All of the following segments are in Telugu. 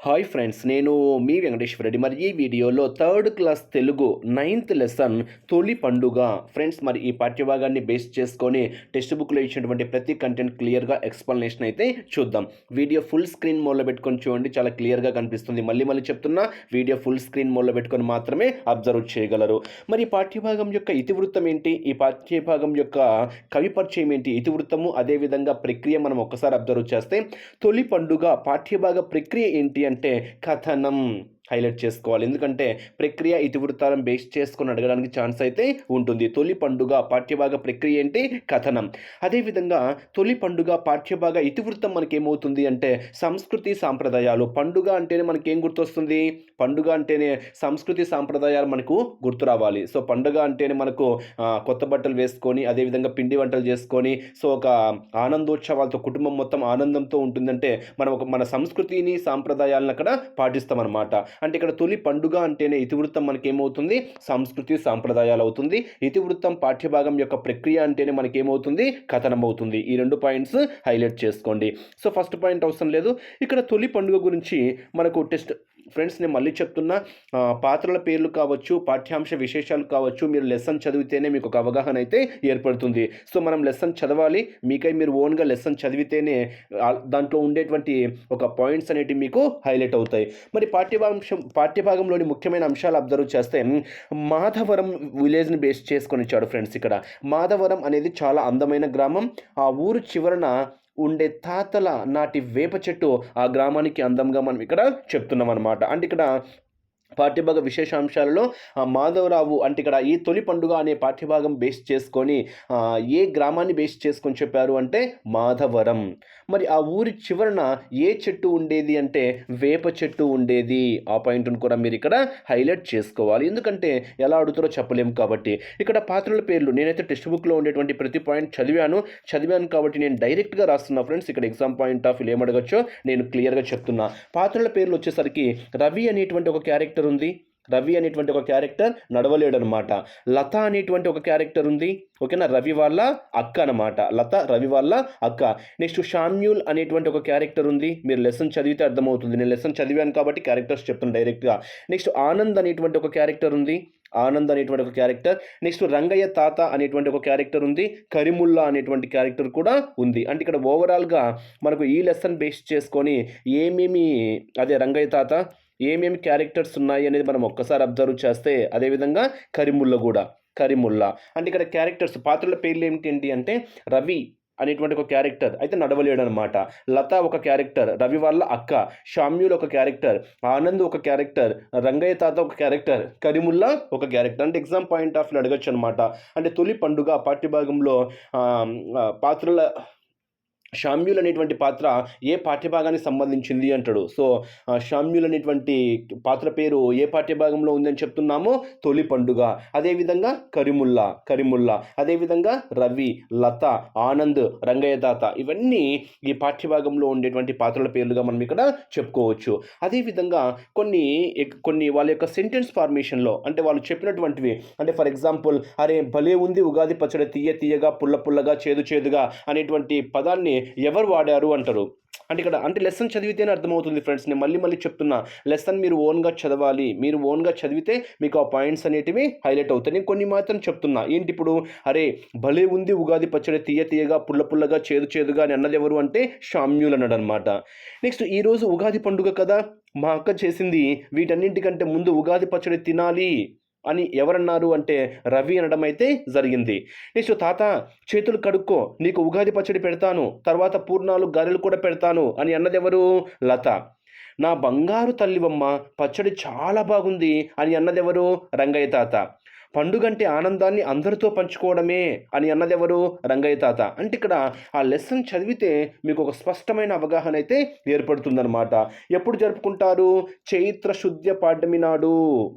హాయ్ ఫ్రెండ్స్, నేను మీ వెంకటేశ్వర రెడ్డి. మరి ఈ వీడియోలో third class Telugu 9th lesson తొలి పండుగ ఫ్రెండ్స్. మరి ఈ పాఠ్యభాగాన్ని బేస్ చేసుకొని టెక్స్ట్ బుక్లో ఇచ్చినటువంటి ప్రతి కంటెంట్ క్లియర్గా ఎక్స్ప్లెనేషన్ అయితే చూద్దాం. వీడియో ఫుల్ స్క్రీన్ మోడ్లో పెట్టుకొని చూడండి, చాలా క్లియర్గా కనిపిస్తుంది. మళ్ళీ చెప్తున్నా, వీడియో ఫుల్ స్క్రీన్ మోడ్లో పెట్టుకొని మాత్రమే అబ్జర్వ్ చేయగలరు. మరి ఈ పాఠ్యభాగం యొక్క ఇతివృత్తం ఏంటి, ఈ పాఠ్యభాగం యొక్క కవి పరిచయం ఏంటి, ఇతివృత్తము అదేవిధంగా ప్రక్రియ మనం ఒక్కసారి అబ్జర్వ్ చేస్తే, తొలి పండుగ పాఠ్యభాగ ప్రక్రియ ఏంటి అంటే కథనం హైలైట్ చేసుకోవాలి. ఎందుకంటే ప్రక్రియ ఇతివృత్తాలను బేస్ చేసుకొని అడగడానికి ఛాన్స్ అయితే ఉంటుంది. తొలి పండుగ పాఠ్యభాగ ప్రక్రియ ఏంటి, కథనం. అదేవిధంగా తొలి పండుగ పాఠ్యభాగ ఇతివృత్తం మనకేమవుతుంది అంటే సంస్కృతి సాంప్రదాయాలు. పండుగ అంటేనే మనకేం గుర్తొస్తుంది, పండుగ అంటేనే సంస్కృతి సాంప్రదాయాలు మనకు గుర్తు రావాలి. సో పండుగ అంటేనే మనకు కొత్త బట్టలు వేసుకొని అదేవిధంగా పిండి వంటలు చేసుకొని సో ఒక ఆనందోత్సవాలతో కుటుంబం మొత్తం ఆనందంతో ఉంటుందంటే మనం మన సంస్కృతిని సాంప్రదాయాలను అక్కడ పాటిస్తామన్నమాట. అంటే ఇక్కడ తొలి పండుగ అంటేనే ఇతివృత్తం మనకేమవుతుంది, సంస్కృతి సాంప్రదాయాలు అవుతుంది. ఇతివృత్తం పాఠ్యభాగం యొక్క ప్రక్రియ అంటేనే మనకేమవుతుంది, కథనం అవుతుంది. ఈ 2 పాయింట్స్ హైలైట్ చేసుకోండి. సో ఫస్ట్ పాయింట్ అవసరం లేదు. ఇక్కడ తొలి పండుగ గురించి మనకు టెస్ట్ ఫ్రెండ్స్, నేను మళ్ళీ చెప్తున్నా, పాత్రల పేర్లు కావచ్చు, పాఠ్యాంశ విశేషాలు కావచ్చు, మీరు లెసన్ చదివితేనే మీకు ఒక అవగాహన అయితే ఏర్పడుతుంది. సో మనం లెసన్ చదవాలి, మీకై మీరు ఓన్గా లెసన్ చదివితేనే దాంట్లో ఉండేటువంటి ఒక పాయింట్స్ అనేటివి మీకు హైలైట్ అవుతాయి. మరి పాఠ్యభాగంలోని ముఖ్యమైన అంశాలు అబ్జర్వ్ చేస్తే మాధవరం విలేజ్ని బేస్ చేసుకొని ఇచ్చాడు ఫ్రెండ్స్. ఇక్కడ మాధవరం అనేది చాలా అందమైన గ్రామం. ఆ ఊరు చివరన ఉండే తాతల నాటి వేప చెట్టు ఆ గ్రామానికి అందంగా మనం ఇక్కడ చెప్తున్నాం అనమాట. అంటే ఇక్కడ పాఠ్యభాగ విశేషాంశాలలో మాధవరావు అంటే ఇక్కడ ఈ తొలి పండుగ అనే పాఠ్యభాగం బేస్ చేసుకొని ఏ గ్రామాన్ని బేస్ చేసుకొని చెప్పారు అంటే మాధవరం. మరి ఆ ఊరి చివరన ఏ చెట్టు ఉండేది అంటే వేప చెట్టు ఉండేది. ఆ పాయింట్ను కూడా మీరు ఇక్కడ హైలైట్ చేసుకోవాలి, ఎందుకంటే ఎలా అడుగుతారో చెప్పలేము కాబట్టి. ఇక్కడ పాత్రల పేర్లు నేనైతే టెక్స్ట్ బుక్లో ఉండేటువంటి ప్రతి పాయింట్ చదివాను కాబట్టి నేను డైరెక్ట్గా రాస్తున్నా ఫ్రెండ్స్. ఇక్కడ ఎగ్జామ్ పాయింట్ ఆఫ్ వ్యూ ఏమడగచ్చో నేను క్లియర్గా చెప్తున్నా. పాత్రల పేర్లు వచ్చేసరికి రవి అనేటువంటి ఒక క్యారెక్టర్ ఉంది. రవి అనేటువంటి ఒక క్యారెక్టర్ నడవలేడు అనమాట. లత అనేటువంటి ఒక క్యారెక్టర్ ఉంది, ఓకేనా, రవి వాళ్ళ అక్క అనమాట. లత రవి వాళ్ళ అక్క. నెక్స్ట్ షామ్యూల్ అనేటువంటి ఒక క్యారెక్టర్ ఉంది. మీరు లెసన్ చదివితే అర్థమవుతుంది, నేను లెసన్ చదివాను కాబట్టి క్యారెక్టర్స్ చెప్తాను డైరెక్ట్గా. నెక్స్ట్ ఆనంద్ అనేటువంటి ఒక క్యారెక్టర్ ఉంది, ఆనంద్ అనేటువంటి ఒక క్యారెక్టర్. నెక్స్ట్ రంగయ్య తాత అనేటువంటి ఒక క్యారెక్టర్ ఉంది. కరిముల్లా అనేటువంటి క్యారెక్టర్ కూడా ఉంది. అంటే ఇక్కడ ఓవరాల్గా మనకు ఈ లెసన్ బేస్ చేసుకొని రంగయ్య తాత ఏమేమి క్యారెక్టర్స్ ఉన్నాయి అనేది మనం ఒక్కసారి అబ్జర్వ్ చేస్తే, అదేవిధంగా కరిముల్లా అంటే ఇక్కడ క్యారెక్టర్స్ పాత్రల పేర్లు ఏంటి అంటే రవి అనేటువంటి ఒక క్యారెక్టర్ అయితే నడవలేడు అనమాట. లత ఒక క్యారెక్టర్, రవి వాళ్ళ అక్క. షామ్యూల్ ఒక క్యారెక్టర్, ఆనంద్ ఒక క్యారెక్టర్, రంగయ్య తాత ఒక క్యారెక్టర్, కరిముల్లా ఒక క్యారెక్టర్. అంటే ఎగ్జామ్ పాయింట్ ఆఫ్ వ్యూ అడగచ్చు అనమాట. అంటే తొలి పండుగ పాఠ్యభాగంలో పాత్రల షామ్యూల్ అనేటువంటి పాత్ర ఏ పాఠ్యభాగానికి సంబంధించింది అంటాడు. సో షామ్యూల్ అనేటువంటి పాత్ర పేరు ఏ పాఠ్యభాగంలో ఉందని చెప్తున్నామో, తొలి పండుగ. అదేవిధంగా కరిముల్లా, అదేవిధంగా రవి, లత, ఆనంద్, రంగయ్య తాత, ఇవన్నీ ఈ పాఠ్యభాగంలో ఉండేటువంటి పాత్రల పేర్లుగా మనం ఇక్కడ చెప్పుకోవచ్చు. అదేవిధంగా కొన్ని వాళ్ళ యొక్క సెంటెన్స్ ఫార్మేషన్లో అంటే వాళ్ళు చెప్పినటువంటివి, అంటే ఫర్ ఎగ్జాంపుల్, అరే భలే ఉంది ఉగాది పచ్చడి, తీయగా పుల్లగా చేదుగా అనేటువంటి పదాన్ని ఎవరు వాడారు అంటారు. అంటే ఇక్కడ లెసన్ చదివితేనే అర్థమవుతుంది ఫ్రెండ్స్. నేను మళ్ళీ చెప్తున్నా, లెసన్ మీరు ఓన్గా చదవాలి. మీరు ఓన్గా చదివితే మీకు ఆ పాయింట్స్ అనేటివి హైలైట్ అవుతాయి. నేను కొన్ని మాత్రం చెప్తున్నా. ఏంటి ఇప్పుడు, అరే భలే ఉంది ఉగాది పచ్చడి, తీయగా పుల్లగా చేదుగా అని అన్నది ఎవరు అంటే షామ్యూల్ అన్నాడు అనమాట. నెక్స్ట్, ఈరోజు ఉగాది పండుగ కదా, మా అక్క చేసింది వీటన్నింటికంటే ముందు ఉగాది పచ్చడి తినాలి అని ఎవరన్నారు అంటే రవి అనడం అయితే జరిగింది. నెక్స్ట్, తాత చేతులు కడుక్కో, నీకు ఉగాది పచ్చడి పెడతాను, తర్వాత పూర్ణాలు గారెలు కూడా పెడతాను అని అన్నది ఎవరు, లత. నా బంగారు తల్లివమ్మ, పచ్చడి చాలా బాగుంది అని అన్నది ఎవరు, రంగయ్య తాత. పండుగ అంటే ఆనందాన్ని అందరితో పంచుకోవడమే అని అన్నదెవరు, రంగయ్య తాత. అంటే ఇక్కడ ఆ లెసన్ చదివితే మీకు ఒక స్పష్టమైన అవగాహన అయితే ఏర్పడుతుందన్నమాట. ఎప్పుడు జరుపుకుంటారు, చైత్ర శుద్ధ పాడ్యమి నాడు.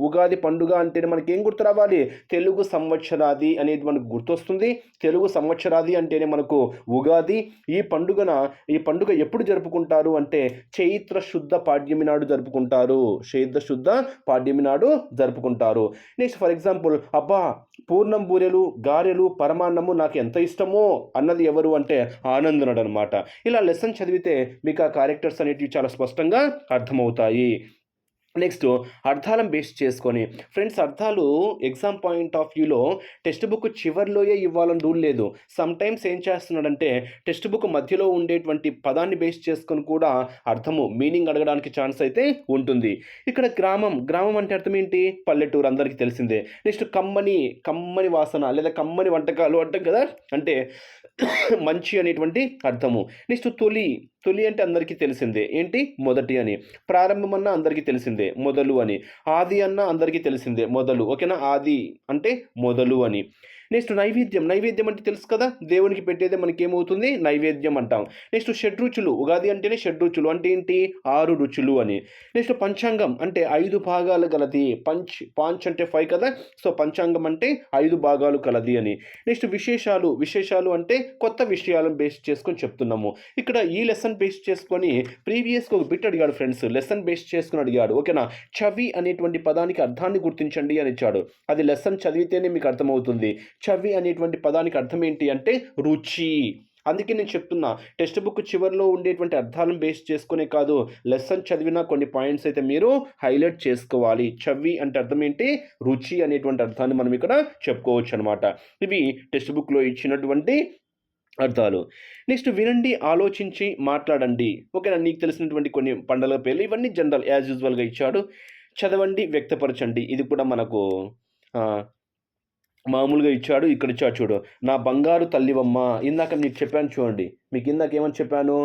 ఉగాది పండుగ అంటేనే మనకి ఏం గుర్తు రావాలి, తెలుగు సంవత్సరాది అనేది మనకు గుర్తొస్తుంది. తెలుగు సంవత్సరాది అంటేనే మనకు ఉగాది. ఈ పండుగ ఎప్పుడు జరుపుకుంటారు అంటే చైత్ర శుద్ధ పాడ్యమి నాడు జరుపుకుంటారు. నెక్స్ట్ ఫర్ ఎగ్జాంపుల్, అబ్బా పూర్ణం బూరెలు, గారెలు, పరమాన్నము నాకు ఎంత ఇష్టమో అన్నది ఎవరు అంటే ఆనందునడు అనమాట. ఇలా లెసన్ చదివితే మీకు ఆ క్యారెక్టర్స్ అనేటివి చాలా స్పష్టంగా అర్థమవుతాయి. నెక్స్ట్ అర్థాలను బేస్ చేసుకొని ఫ్రెండ్స్, అర్థాలు ఎగ్జామ్ పాయింట్ ఆఫ్ వ్యూలో టెక్స్ట్ బుక్ చివర్లోయే ఇవ్వాలని రూల్ లేదు. సమ్ టైమ్స్ ఏం చేస్తున్నాడంటే టెక్స్ట్ బుక్ మధ్యలో ఉండేటువంటి పదాన్ని బేస్ చేసుకొని కూడా అర్థము మీనింగ్ అడగడానికి ఛాన్స్ అయితే ఉంటుంది. ఇక్కడ గ్రామం, గ్రామం అంటే అర్థం ఏంటి? పల్లెటూరు, అందరికీ తెలిసిందే. నెక్స్ట్ కమ్మని, కమ్మని వాసన లేదా కమ్మని వంటకాలు అంటాం కదా, అంటే మంచి అనేటువంటి అర్థము. నెక్స్ట్ తొలి, తొలి అంటే అందరికీ తెలిసిందే ఏంటి? మొదటి అని. ప్రారంభం అన్న అందరికీ తెలిసిందే మొదలు అని. ఆది అన్న అందరికీ తెలిసిందే మొదలు, ఓకేనా? ఆది అంటే మొదలు అని. నెక్స్ట్ నైవేద్యం, నైవేద్యం అంటే తెలుసు కదా, దేవునికి పెట్టేదే మనకేమవుతుంది? నైవేద్యం అంటాం. నెక్స్ట్ షడ్రుచులు, ఉగాది అంటేనే షడ్రుచులు అంటే ఏంటి? 6 రుచులు అని. నెక్స్ట్ పంచాంగం అంటే 5 భాగాలు గలది. పాంచ్ అంటే 5 కదా, సో పంచాంగం అంటే 5 భాగాలు కలది అని. నెక్స్ట్ విశేషాలు, విశేషాలు అంటే కొత్త విషయాలను బేస్ చేసుకొని చెప్తున్నాము. ఇక్కడ ఈ లెసన్ బేస్ చేసుకొని ప్రీవియస్గా ఒక బిట్ అడిగాడు ఫ్రెండ్స్, లెసన్ బేస్ చేసుకుని అడిగాడు, ఓకేనా? చవి అనేటువంటి పదానికి అర్థాన్ని గుర్తించండి అని ఇచ్చాడు. అది లెసన్ చదివితేనే మీకు అర్థమవుతుంది. చవి అనేటువంటి పదానికి అర్థం ఏంటి అంటే రుచి. అందుకే నేను చెప్తున్నా, టెక్స్ట్ బుక్ చివరిలో ఉండేటువంటి అర్థాలను బేస్ చేసుకునే కాదు, లెసన్ చదివిన కొన్ని పాయింట్స్ అయితే మీరు హైలైట్ చేసుకోవాలి. చవి అంటే అర్థం ఏంటి? రుచి అనేటువంటి అర్థాన్ని మనం ఇక్కడ చెప్పుకోవచ్చు అనమాట. ఇవి టెక్స్ట్ బుక్లో ఇచ్చినటువంటి అర్థాలు. నెక్స్ట్ వినండి, ఆలోచించి మాట్లాడండి, ఓకేనా? నీకు తెలిసినటువంటి కొన్ని పండుగల పేర్లు, ఇవన్నీ జనరల్ యాజ్ యూజువల్గా ఇచ్చాడు. చదవండి, వ్యక్తపరచండి, ఇది కూడా మనకు మామూలుగా ఇచ్చాడు. ఇక్కడ ఇచ్చాడు చూడు, నా బంగారు తల్లివమ్మ. ఇందాక మీకు చెప్పాను చూడండి, మీకు ఇందాక ఏమని చెప్పాను?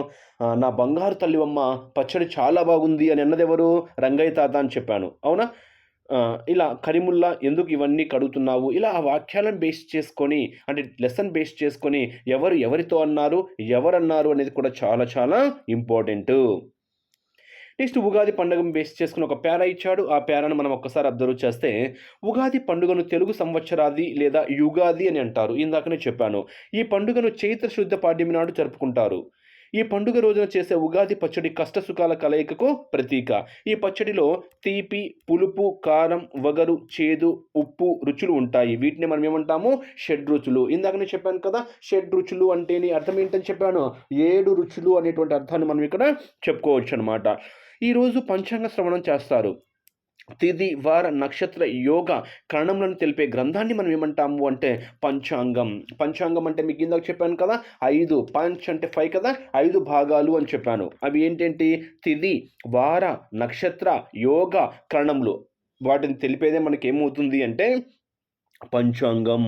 నా బంగారు తల్లివమ్మ పచ్చడి చాలా బాగుంది అని అన్నది ఎవరు? రంగయ్య తాత అని చెప్పాను, అవునా? ఇలా కరీముల్లా ఎందుకు ఇవన్నీ కడుగుతున్నావు, ఇలా ఆ వాక్యాలను బేస్ చేసుకొని, అంటే లెసన్ బేస్ చేసుకొని ఎవరు ఎవరితో అన్నారు, ఎవరన్నారు అనేది కూడా చాలా చాలా ఇంపార్టెంటు. నెక్స్ట్ ఉగాది పండుగను బేస్ చేసుకుని ఒక పేరా ఇచ్చాడు. ఆ పేరాను మనం ఒక్కసారి అబ్జర్వ్ చేస్తే, ఉగాది పండుగను తెలుగు సంవత్సరాది లేదా యుగాది అని అంటారు. ఇందాకనే చెప్పాను. ఈ పండుగను చైత్ర శుద్ధ పాడ్యమి నాడు జరుపుకుంటారు. ఈ పండుగ రోజున చేసే ఉగాది పచ్చడి కష్టసుఖాల కలయికకు ప్రతీక. ఈ పచ్చడిలో తీపి, పులుపు, కారం, వగరు, చేదు, ఉప్పు రుచులు ఉంటాయి. వీటిని మనం ఏమంటాము? షడ్రుచులు. ఇందాకనే చెప్పాను కదా, షడ్రుచులు అంటేనే అర్థం ఏంటని చెప్పాను? 7 రుచులు అనేటువంటి అర్థాన్ని మనం ఇక్కడ చెప్పుకోవచ్చు అనమాట. ఈరోజు పంచాంగ శ్రవణం చేస్తారు. తిథి, వార, నక్షత్ర, యోగ కరణములను తెలిపే గ్రంథాన్ని మనం ఏమంటాము అంటే పంచాంగం. పంచాంగం అంటే మీకు ఇందాక చెప్పాను కదా, 5, పంచ్ అంటే 5 కదా, 5 భాగాలు అని చెప్పాను. అవి ఏంటేంటి? తిథి, వార, నక్షత్ర, యోగ కరణములు. వాటిని తెలిపేదే మనకి ఏమవుతుంది అంటే పంచాంగం.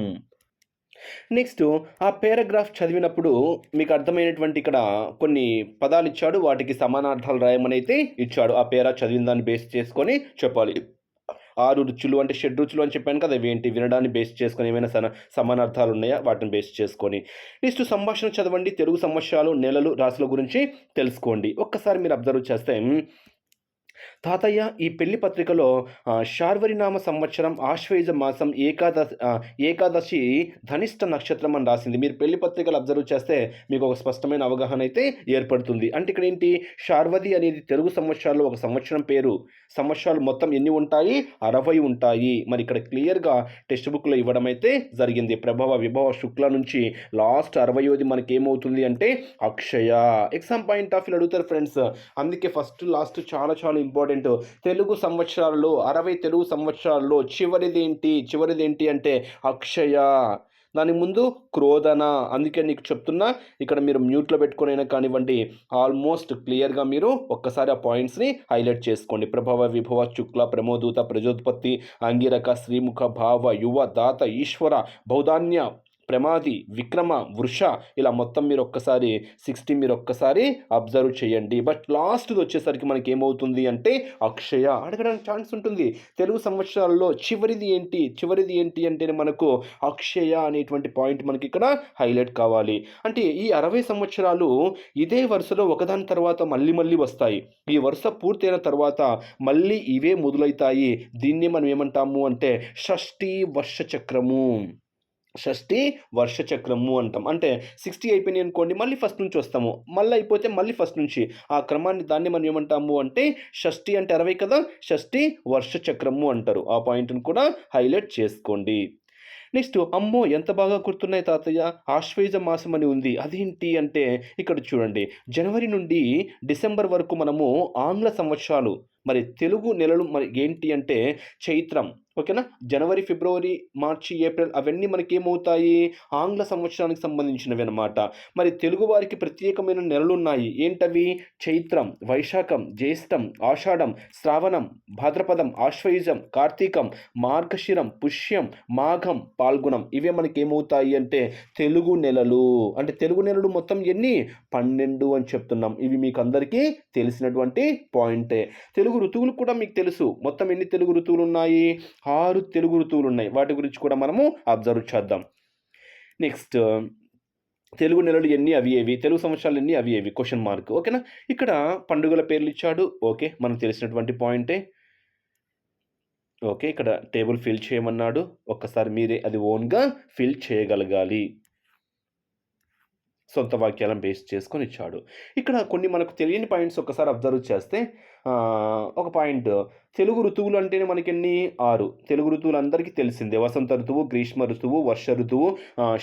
నెక్స్ట్ ఆ పారాగ్రాఫ్ చదివినప్పుడు మీకు అర్థమైనటువంటి ఇక్కడ కొన్ని పదాలు ఇచ్చాడు, వాటికి సమానార్థాలు రాయమని అయితే ఇచ్చాడు. ఆ పేరా చదివిన దాన్ని బేస్ చేసుకొని చెప్పాలి. 6 రుచులు అంటే షడ్రుచులు అని చెప్పాను కదా, అవి ఏంటి? వినడాన్ని బేస్ చేసుకొని ఏమైనా సమానార్థాలు ఉన్నాయా, వాటిని బేస్ చేసుకొని. నెక్స్ట్ సంభాషణ చదవండి, తెలుగు సంవత్సరాలు, నెలలు, రాశుల గురించి తెలుసుకోండి. ఒక్కసారి మీరు అబ్జర్వ్ చేస్తే, తాతయ్య ఈ పెళ్లి పత్రికలో శార్వరినామ సంవత్సరం ఆశ్వయుజ మాసం ఏకాదశి ధనిష్ట నక్షత్రం అని రాసింది. మీరు పెళ్లి పత్రికలు అబ్జర్వ్ చేస్తే మీకు ఒక స్పష్టమైన అవగాహన అయితే ఏర్పడుతుంది. అంటే ఇక్కడ ఏంటి? శార్వరి అనేది తెలుగు సంవత్సరాల్లో ఒక సంవత్సరం పేరు. సంవత్సరాలు మొత్తం ఎన్ని ఉంటాయి? 60 ఉంటాయి. మరి ఇక్కడ క్లియర్గా టెక్స్ట్ బుక్లో ఇవ్వడం అయితే జరిగింది. ప్రభవ, విభవ, శుక్ల నుంచి లాస్ట్ 60ది మనకి ఏమవుతుంది అంటే అక్షయ. ఎగ్జామ్ పాయింట్ ఆఫ్ వ్యూ అడుగుతారు ఫ్రెండ్స్, అందుకే ఫస్ట్ లాస్ట్ చాలా చాలా ఇంపార్టెంట్. తెలుగు సంవత్సరాల్లో 60 తెలుగు సంవత్సరాల్లో చివరిది ఏంటి అంటే అక్షయ. దాని ముందు క్రోధన. అందుకే నీకు చెప్తున్నా, ఇక్కడ మీరు మ్యూట్లో పెట్టుకునైనా కానివ్వండి, ఆల్మోస్ట్ క్లియర్గా మీరు ఒక్కసారి ఆ పాయింట్స్ని హైలైట్ చేసుకోండి. ప్రభవ, విభవ, శుక్ల, ప్రమోదూత, ప్రజోత్పత్తి, అంగిరక, శ్రీముఖ, భావ, యువ, దాత, ఈశ్వర, బౌధాన్య, ప్రమాది, విక్రమ, వృష, ఇలా మొత్తం మీరు ఒక్కసారి 60 మీరు ఒక్కసారి అబ్జర్వ్ చేయండి. బట్ లాస్ట్ది వచ్చేసరికి మనకి ఏమవుతుంది అంటే అక్షయ. అడగడానికి ఛాన్స్ ఉంటుంది. తెలుగు సంవత్సరాల్లో చివరిది ఏంటి అంటే మనకు అక్షయ అనేటువంటి పాయింట్ మనకి ఇక్కడ హైలైట్ కావాలి. అంటే ఈ 60 సంవత్సరాలు ఇదే వరుసలో ఒకదాని తర్వాత మళ్ళీ వస్తాయి. ఈ వరుస పూర్తయిన తర్వాత మళ్ళీ ఇవే మొదలవుతాయి. దీన్ని మనం ఏమంటాము అంటే షష్ఠీ వర్ష చక్రము. షష్ఠి వర్షచక్రము అంటాం. అంటే 60 అయిపోయినాయి అనుకోండి, మళ్ళీ ఫస్ట్ నుంచి వస్తాము. మళ్ళీ అయిపోతే మళ్ళీ ఫస్ట్ నుంచి. ఆ క్రమాన్ని దాన్ని మనం ఏమంటాము అంటే షష్ఠి అంటే 60 కదా! షష్ఠి వర్షచక్రము అంటారు. ఆ పాయింట్‌ని కూడా హైలైట్ చేసుకోండి. నెక్స్ట్ అమ్మో! ఎంత బాగా గుర్తున్నాయి తాతయ్య. ఆశ్వేజ మాసం అని ఉంది. అదేంటి అంటే ఇక్కడ చూడండి. జనవరి నుండి డిసెంబర్ వరకు మనము ఆంగ్ల సంవత్సరాలు, మరి తెలుగు నెలలు మరి ఏంటి అంటే చైత్రం. ఓకేనా? జనవరి, ఫిబ్రవరి, మార్చి, ఏప్రిల్ అవన్నీ మనకేమవుతాయి? ఆంగ్ల సంవత్సరానికి సంబంధించినవనమాట. మరి తెలుగు వారికి ప్రత్యేకమైన నెలలున్నాయి. ఏంటవి? చైత్రం, వైశాఖం, జ్యేష్టం, ఆషాఢం, శ్రావణం, భాద్రపదం, ఆశ్వయుజం, కార్తీకం, మార్గశిరం, పుష్యం, మాఘం, పాల్గుణం. ఇవే మనకేమవుతాయి అంటే తెలుగు నెలలు. అంటే తెలుగు నెలలు మొత్తం ఎన్ని? 12 అని చెప్తున్నాం. ఇవి మీకందరికీ తెలిసినటువంటి పాయింటే. తెలుగు ఋతువులు కూడా మీకు తెలుసు. మొత్తం ఎన్ని తెలుగు ఋతువులున్నాయి? 6 తెలుగు ఋతువులున్నాయి. వాటి గురించి కూడా మనము అబ్జర్వ్ చేద్దాం. నెక్స్ట్ తెలుగు నెలలు ఎన్ని? అవి ఏవి? తెలుగు సంవత్సరాలు ఎన్ని? అవి ఏవి? Question mark. ఓకేనా? ఇక్కడ పండుగల పేర్లిచ్చాడు. ఓకే. మనకు తెలిసినటువంటి పాయింటే. ఓకే. ఇక్కడ టేబుల్ ఫిల్ చేయమన్నాడు. ఒక్కసారి మీరే అది ఓన్‌గా ఫిల్ చేయగలగాలి. సొంత వాక్యాలను బేస్ చేసుకొని ఇచ్చాడు. ఇక్కడ కొన్ని మనకు తెలియని పాయింట్స్ ఒక్కసారి అబ్జర్వ్ చేస్తే ఒక పాయింట్, తెలుగు ఋతువులు అంటేనే మనకెన్ని? 6. తెలుగు ఋతువులు అందరికీ తెలిసిందే. వసంత ఋతువు, గ్రీష్మ ఋతువు, వర్ష ఋతువు,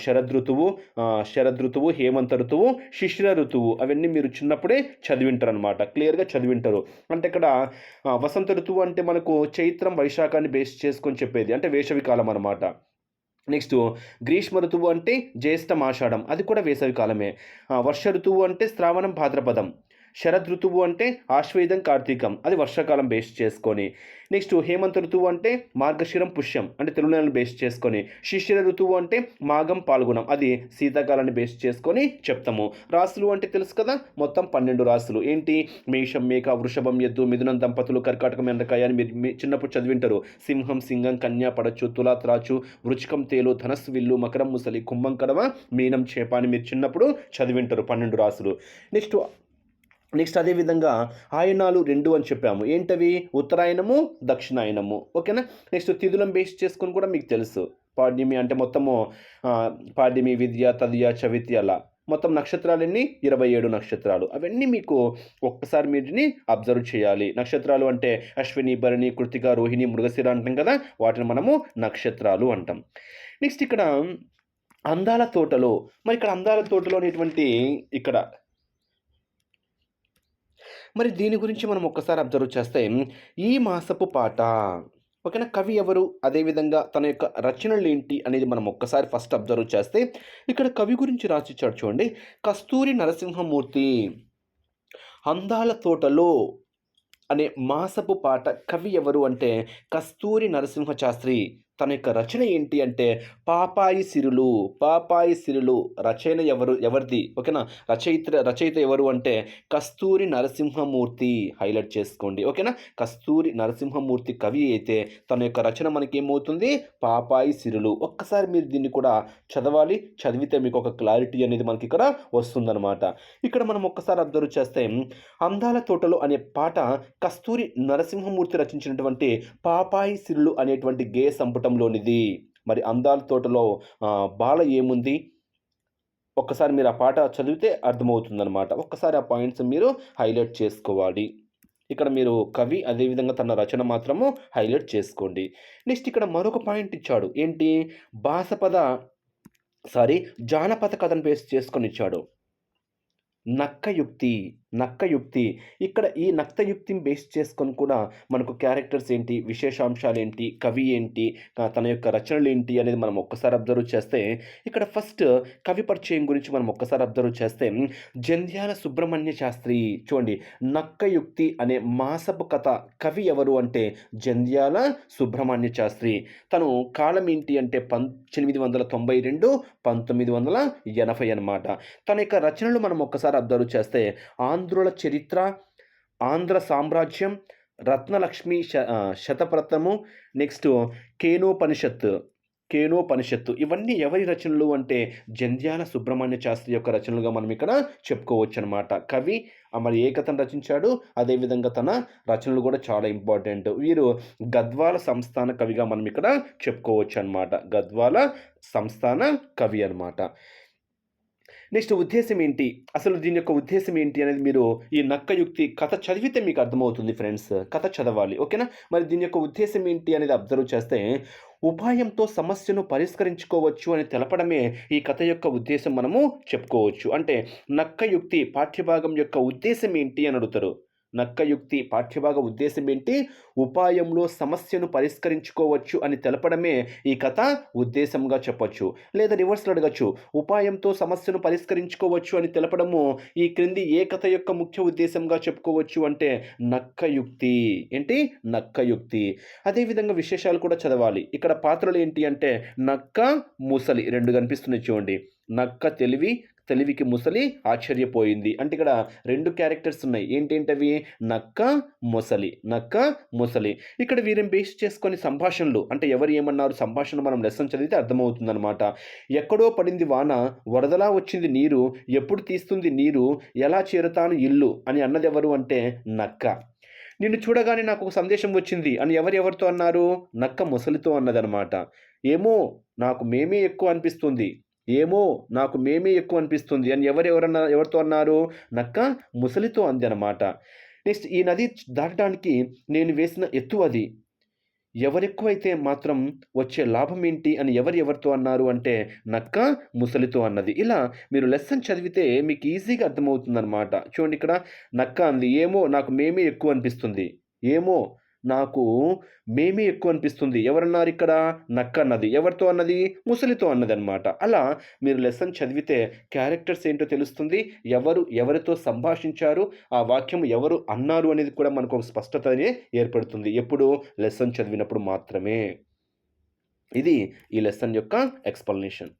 శరద్ ఋతువు, హేమంత ఋతువు, శిశిర ఋతువు. అవన్నీ మీరు చిన్నప్పుడే చదివింటారనమాట. క్లియర్‌గా చదివింటారు. అంటే ఇక్కడ వసంత ఋతువు అంటే మనకు చైత్రం, వైశాఖాన్ని బేస్ చేసుకొని చెప్పేది. అంటే వేసవి కాలం అనమాట. నెక్స్ట్ గ్రీష్మ ఋతువు అంటే జ్యేష్టం, ఆషాఢం. అది కూడా వేసవి కాలమే. వర్ష ఋతువు అంటే శ్రావణం, భాద్రపదం. శరద్ ఋతువు అంటే ఆశ్వేదం, కార్తీకం. అది వర్షాకాలం బేస్ చేసుకొని. నెక్స్ట్ హేమంత ఋతువు అంటే మార్గశిరం, పుష్యం. అంటే తెలుగు నెలలను బేస్ చేసుకొని. శిశిర ఋతువు అంటే మాఘం, పాల్గుణం. అది శీతాకాలాన్ని బేస్ చేసుకొని చెప్తాము. రాశులు అంటే తెలుసు కదా, మొత్తం 12 రాశులు. ఏంటి? మేషం, మేక, వృషభం, ఎద్దు, మిథునం, దంపతులు, కర్కాటకం, ఎండకాయ అని మీరు చిన్నప్పుడు చదివింటారు. సింహం, సింగం, కన్య, పడచ్చు, తుల, త్రాచు, వృచ్చికం, తేలు, ధనస్సు, విల్లు, మకరం, ముసలి, కుంభం, కడవ, మీనం, చేప అని మీరు చిన్నప్పుడు చదివింటారు 12 రాశులు. నెక్స్ట్ అదేవిధంగా ఆయనాలు 2 అని చెప్పాము. ఏంటవి? ఉత్తరాయణము, దక్షిణాయనము. ఓకేనా? నెక్స్ట్ తిథులను బేస్ చేసుకొని కూడా మీకు తెలుసు. పాడ్యమి అంటే మొత్తము పాడ్యమి, విద్య, తదియ, చవితి అలా. మొత్తం నక్షత్రాలన్నీ 27 నక్షత్రాలు. అవన్నీ మీకు ఒక్కసారి వీటిని అబ్జర్వ్ చేయాలి. నక్షత్రాలు అంటే అశ్విని, భరణి, కృతిక, రోహిణి, మృగశిర అంటాం కదా, వాటిని మనము నక్షత్రాలు అంటాం. నెక్స్ట్ ఇక్కడ అందాల తోటలో, మరి ఇక్కడ అందాల తోటలో అనేటువంటి ఇక్కడ మరి దీని గురించి మనం ఒక్కసారి అబ్జర్వ్ చేస్తే ఈ మాసపు పాట. ఓకేనా? కవి ఎవరు? అదేవిధంగా తన యొక్క రచనలేంటి అనేది మనం ఒక్కసారి ఫస్ట్ అబ్జర్వ్ చేస్తే ఇక్కడ కవి గురించి రాసిచ్చాడు చూడండి. కస్తూరి నరసింహమూర్తి అందాల తోటలో అనే మాసపు పాట కవి ఎవరు అంటే కస్తూరి నరసింహ శాస్త్రి. తన యొక్క రచన ఏంటి అంటే పాపాయి సిరులు. పాపాయి సిరులు రచన ఎవరిది? ఓకేనా? రచయిత ఎవరు అంటే కస్తూరి నరసింహమూర్తి. హైలైట్ చేసుకోండి. ఓకేనా? కస్తూరి నరసింహమూర్తి కవి అయితే తన యొక్క రచన మనకేమవుతుంది? పాపాయి సిరులు. ఒక్కసారి మీరు దీన్ని కూడా చదవాలి. చదివితే మీకు ఒక క్లారిటీ అనేది మనకి ఇక్కడ వస్తుందన్నమాట. ఇక్కడ మనం ఒక్కసారి అబ్జర్వ్ చేస్తే అందాల తోటలో అనే పాట కస్తూరి నరసింహమూర్తి రచించినటువంటి పాపాయి సిరులు అనేటువంటి గేయ సంపుటంలోనిది. మరి అందాల తోటలో బాల ఏముంది? ఒక్కసారి మీరు ఆ పాట చదివితే అర్థమవుతుందనమాట. ఒక్కసారి ఆ పాయింట్స్ మీరు హైలైట్ చేసుకోవాలి. ఇక్కడ మీరు కవి అదేవిధంగా తన రచన మాత్రము హైలైట్ చేసుకోండి. నెక్స్ట్ ఇక్కడ మరొక పాయింట్ ఇచ్చాడు. ఏంటి? జానపద కథను బేస్ చేసుకొని ఇచ్చాడు. నక్కయుక్తి. ఇక్కడ ఈ నక్తయుక్తిని బేస్ చేసుకొని కూడా మనకు క్యారెక్టర్స్ ఏంటి, విశేషాంశాలేంటి, కవి ఏంటి, తన యొక్క రచనలేంటి అనేది మనం ఒక్కసారి అబ్జర్వ్ చేస్తే ఇక్కడ ఫస్ట్ కవి పరిచయం గురించి మనం ఒక్కసారి అబ్జర్వ్ చేస్తే జంధ్యాల సుబ్రహ్మణ్య శాస్త్రి. చూడండి, నక్కయుక్తి అనే మాసపు కథ కవి ఎవరు అంటే జంధ్యాల సుబ్రహ్మణ్య శాస్త్రి. తను కాలం ఏంటి అంటే 1892 1980 అనమాట. తన యొక్క రచనలు మనం ఒక్కసారి అబ్జర్వ్ చేస్తే ఆంధ్రుల చరిత్ర, ఆంధ్ర సామ్రాజ్యం, రత్నలక్ష్మి శతప్రతము, నెక్స్ట్ కేనోపనిషత్, కేనోపనిషత్తు ఇవన్నీ ఎవరి రచనలు అంటే జంధ్యాల సుబ్రహ్మణ్య శాస్త్రి యొక్క రచనలుగా మనం ఇక్కడ చెప్పుకోవచ్చు అనమాట. కవి మరి ఏ కథను రచించాడు, అదేవిధంగా తన రచనలు కూడా చాలా ఇంపార్టెంట్. వీరు గద్వాల సంస్థాన కవిగా మనం ఇక్కడ చెప్పుకోవచ్చు అనమాట. గద్వాల సంస్థాన కవి అనమాట. నెక్స్ట్ ఉద్దేశం ఏంటి, అసలు దీని యొక్క ఉద్దేశం ఏంటి అనేది మీరు ఈ నక్కయుక్తి కథ చదివితే మీకు అర్థమవుతుంది ఫ్రెండ్స్. కథ చదవాలి, ఓకేనా. మరి దీని యొక్క ఉద్దేశం ఏంటి అనేది అబ్జర్వ్ చేస్తే ఉపాయంతో సమస్యను పరిష్కరించుకోవచ్చు అని తెలపడమే ఈ కథ యొక్క ఉద్దేశం మనము చెప్పుకోవచ్చు. అంటే నక్కయుక్తి పాఠ్యభాగం యొక్క ఉద్దేశం ఏంటి అని అడుగుతారు. నక్కయుక్తి పాఠ్యభాగ ఉద్దేశం ఏంటి, ఉపాయంలో సమస్యను పరిష్కరించుకోవచ్చు అని తెలపడమే ఈ కథ ఉద్దేశంగా చెప్పొచ్చు. లేదా రివర్స్లో అడగచ్చు, ఉపాయంతో సమస్యను పరిష్కరించుకోవచ్చు అని తెలపడము ఈ క్రింది ఏ కథ యొక్క ముఖ్య ఉద్దేశంగా చెప్పుకోవచ్చు అంటే నక్కయుక్తి. ఏంటి, నక్కయుక్తి. అదేవిధంగా విశేషాలు కూడా చదవాలి. ఇక్కడ పాత్రలు ఏంటి అంటే నక్క, ముసలి రెండు కనిపిస్తున్నాయి చూడండి. నక్క తెలివికి ముసలి ఆశ్చర్యపోయింది. అంటే ఇక్కడ రెండు క్యారెక్టర్స్ ఉన్నాయి. ఏంటేంటవి, నక్క, ముసలి. నక్క, ముసలి. ఇక్కడ వీరిని బేస్ చేసుకొని సంభాషణలు అంటే ఎవరు ఏమన్నారు సంభాషణ మనం లెసన్ చదివితే అర్థమవుతుందన్నమాట. ఎక్కడో పడింది వాన, వరదలా వచ్చింది నీరు, ఎప్పుడు తీస్తుంది నీరు, ఎలా చేరుతాను ఇల్లు అని అన్నది ఎవరు అంటే నక్క. నిన్ను చూడగానే నాకు ఒక సందేశం వచ్చింది అని ఎవరితో అన్నారు, నక్క ముసలితో అన్నదనమాట. ఏమో నాకు మేమే ఎక్కువ అనిపిస్తుంది, ఏమో నాకు మేమే ఎక్కువ అనిపిస్తుంది అని ఎవరితో అన్నారు, నక్క ముసలితో అంది అనమాట. నెక్స్ట్, ఈ నది దాటడానికి నేను వేసిన ఎత్తు అది, ఎవరెక్కువైతే మాత్రం వచ్చే లాభం ఏంటి అని ఎవరితో అన్నారు అంటే నక్క ముసలితో అన్నది. ఇలా మీరు లెసన్ చదివితే మీకు ఈజీగా అర్థమవుతుందన్నమాట. చూడండి, ఇక్కడ నక్క అంది, ఏమో నాకు మేమే ఎక్కువ అనిపిస్తుంది, ఏమో నాకు మేమే ఎక్కువ అనిపిస్తుంది. ఎవరన్నారు ఇక్కడ, నక్క అన్నది. ఎవరితో అన్నది, ముసలితో అన్నది అనమాట. అలా మీరు లెసన్ చదివితే క్యారెక్టర్స్ ఏంటో తెలుస్తుంది, ఎవరితో సంభాషించారు, ఆ వాక్యం ఎవరు అన్నారు అనేది కూడా మనకు ఒక స్పష్టతనే ఏర్పడుతుంది. ఎప్పుడు, లెసన్ చదివినప్పుడు మాత్రమే. ఇది ఈ లెసన్ యొక్క ఎక్స్‌ప్లనేషన్.